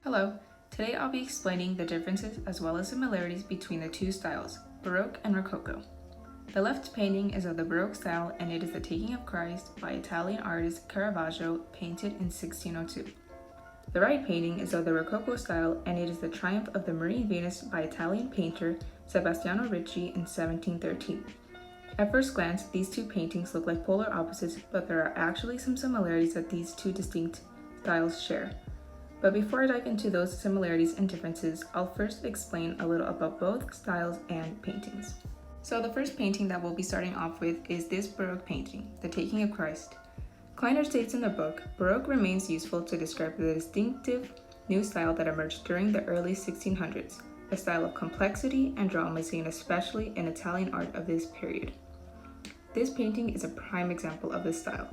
Hello, today I'll be explaining the differences as well as similarities between the two styles, Baroque and Rococo. The left painting is of the Baroque style and it is the Taking of Christ by Italian artist Caravaggio, painted in 1602. The right painting is of the Rococo style and it is the Triumph of the Marine Venus by Italian painter Sebastiano Ricci in 1713. At first glance, these two paintings look like polar opposites, but there are actually some similarities that these two distinct styles share. But before I dive into those similarities and differences, I'll first explain a little about both styles and paintings. So the first painting that we'll be starting off with is this Baroque painting, The Taking of Christ. Kleiner states in the book, Baroque remains useful to describe the distinctive new style that emerged during the early 1600s, a style of complexity and drama seen especially in Italian art of this period. This painting is a prime example of this style.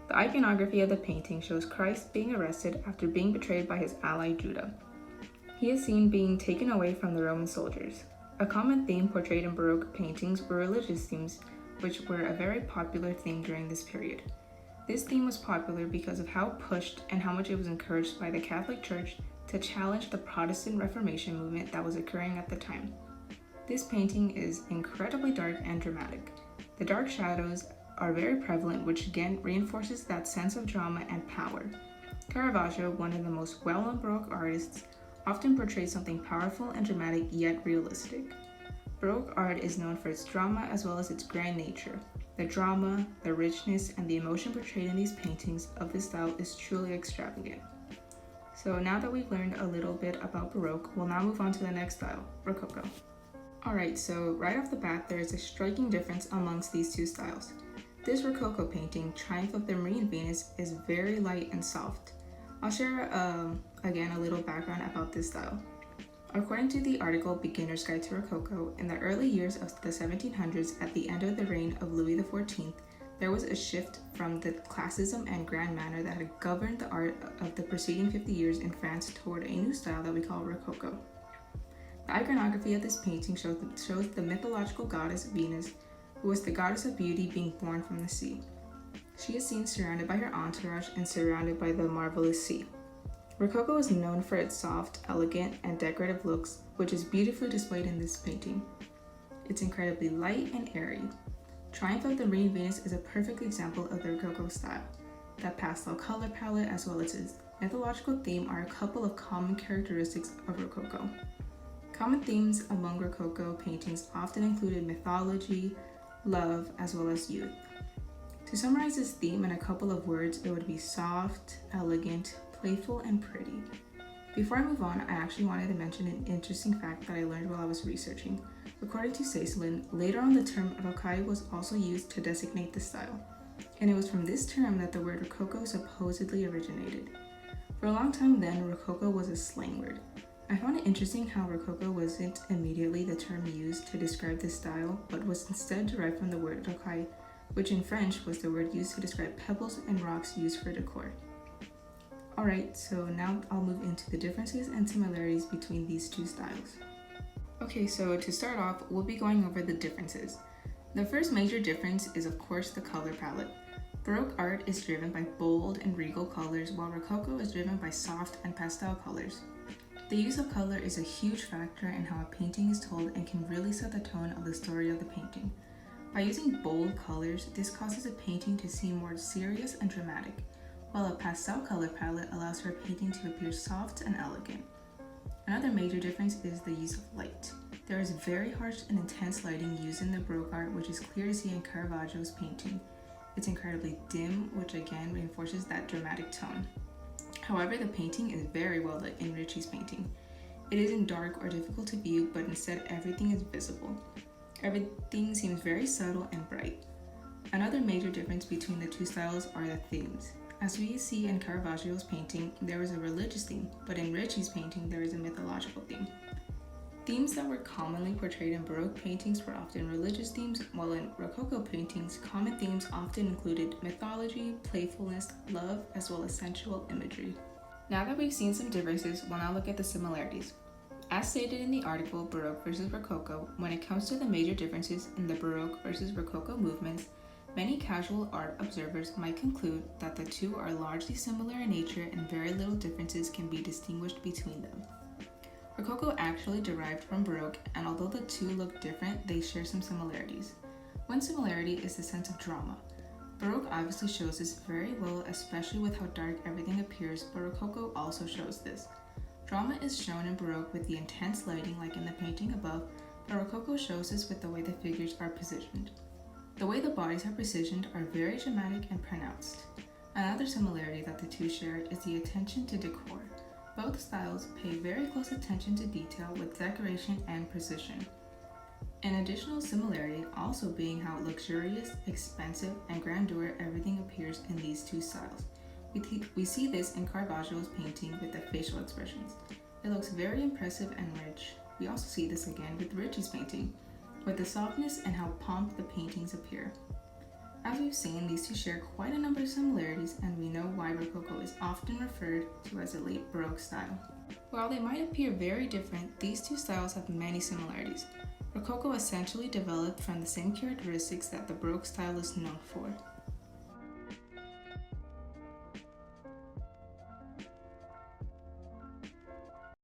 The iconography of the painting shows Christ being arrested after being betrayed by his ally Judah. He is seen being taken away from the Roman soldiers. A common theme portrayed in Baroque paintings were religious themes, which were a very popular theme during this period. This theme was popular because of how pushed and how much it was encouraged by the Catholic Church to challenge the Protestant Reformation movement that was occurring at the time. This painting is incredibly dark and dramatic. The dark shadows are very prevalent, which again reinforces that sense of drama and power. Caravaggio, one of the most well-known Baroque artists, often portrays something powerful and dramatic yet realistic. Baroque art is known for its drama as well as its grand nature. The drama, the richness, and the emotion portrayed in these paintings of this style is truly extravagant. So now that we've learned a little bit about Baroque, we'll now move on to the next style, Rococo. Alright, so right off the bat, there is a striking difference amongst these two styles. This Rococo painting, Triumph of the Marine Venus, is very light and soft. I'll share again a little background about this style. According to the article Beginner's Guide to Rococo, in the early years of the 1700s, at the end of the reign of Louis XIV, there was a shift from the classicism and grand manner that had governed the art of the preceding 50 years in France toward a new style that we call Rococo. The iconography of this painting shows the mythological goddess Venus, who was the goddess of beauty being born from the sea. She is seen surrounded by her entourage and surrounded by the marvelous sea. Rococo is known for its soft, elegant, and decorative looks, which is beautifully displayed in this painting. It's incredibly light and airy. Triumph of the Marine Venus is a perfect example of the Rococo style. That pastel color palette as well as its mythological theme are a couple of common characteristics of Rococo. Common themes among Rococo paintings often included mythology, love, as well as youth. To summarize this theme in a couple of words, it would be soft, elegant, playful, and pretty. Before I move on, I actually wanted to mention an interesting fact that I learned while I was researching. According to Saislin, later on the term Rocaille was also used to designate the style, and it was from this term that the word Rococo supposedly originated. For a long time then, Rococo was a slang word. I found it interesting how Rococo wasn't immediately the term used to describe this style, but was instead derived from the word rocaille, which in French was the word used to describe pebbles and rocks used for decor. Alright, so now I'll move into the differences and similarities between these two styles. Okay, so to start off, we'll be going over the differences. The first major difference is of course the color palette. Baroque art is driven by bold and regal colors, while Rococo is driven by soft and pastel colors. The use of color is a huge factor in how a painting is told and can really set the tone of the story of the painting. By using bold colors, this causes a painting to seem more serious and dramatic, while a pastel color palette allows for a painting to appear soft and elegant. Another major difference is the use of light. There is very harsh and intense lighting used in the Baroque art, which is clear to see in Caravaggio's painting. It's incredibly dim, which again reinforces that dramatic tone. However, the painting is very well lit in Ricci's painting. It isn't dark or difficult to view, but instead everything is visible. Everything seems very subtle and bright. Another major difference between the two styles are the themes. As we see in Caravaggio's painting, there is a religious theme, but in Ricci's painting, there is a mythological theme. Themes that were commonly portrayed in Baroque paintings were often religious themes, while in Rococo paintings, common themes often included mythology, playfulness, love, as well as sensual imagery. Now that we've seen some differences, we'll now look at the similarities. As stated in the article Baroque versus Rococo, when it comes to the major differences in the Baroque versus Rococo movements, Many casual art observers might conclude that the two are largely similar in nature and very little differences can be distinguished between them. Rococo actually derived from Baroque, and although the two look different, they share some similarities. One similarity is the sense of drama. Baroque obviously shows this very well, especially with how dark everything appears, but Rococo also shows this. Drama is shown in Baroque with the intense lighting like in the painting above, but Rococo shows this with the way the figures are positioned. The way the bodies are positioned are very dramatic and pronounced. Another similarity that the two share is the attention to decor. Both styles pay very close attention to detail with decoration and precision. An additional similarity also being how luxurious, expensive, and grandeur everything appears in these two styles. We see this in Caravaggio's painting with the facial expressions. It looks very impressive and rich. We also see this again with Ricci's painting, with the softness and how prompt the paintings appear. As we've seen, these two share quite a number of similarities, and we know why Rococo is often referred to as a late Baroque style. While they might appear very different, these two styles have many similarities. Rococo essentially developed from the same characteristics that the Baroque style is known for.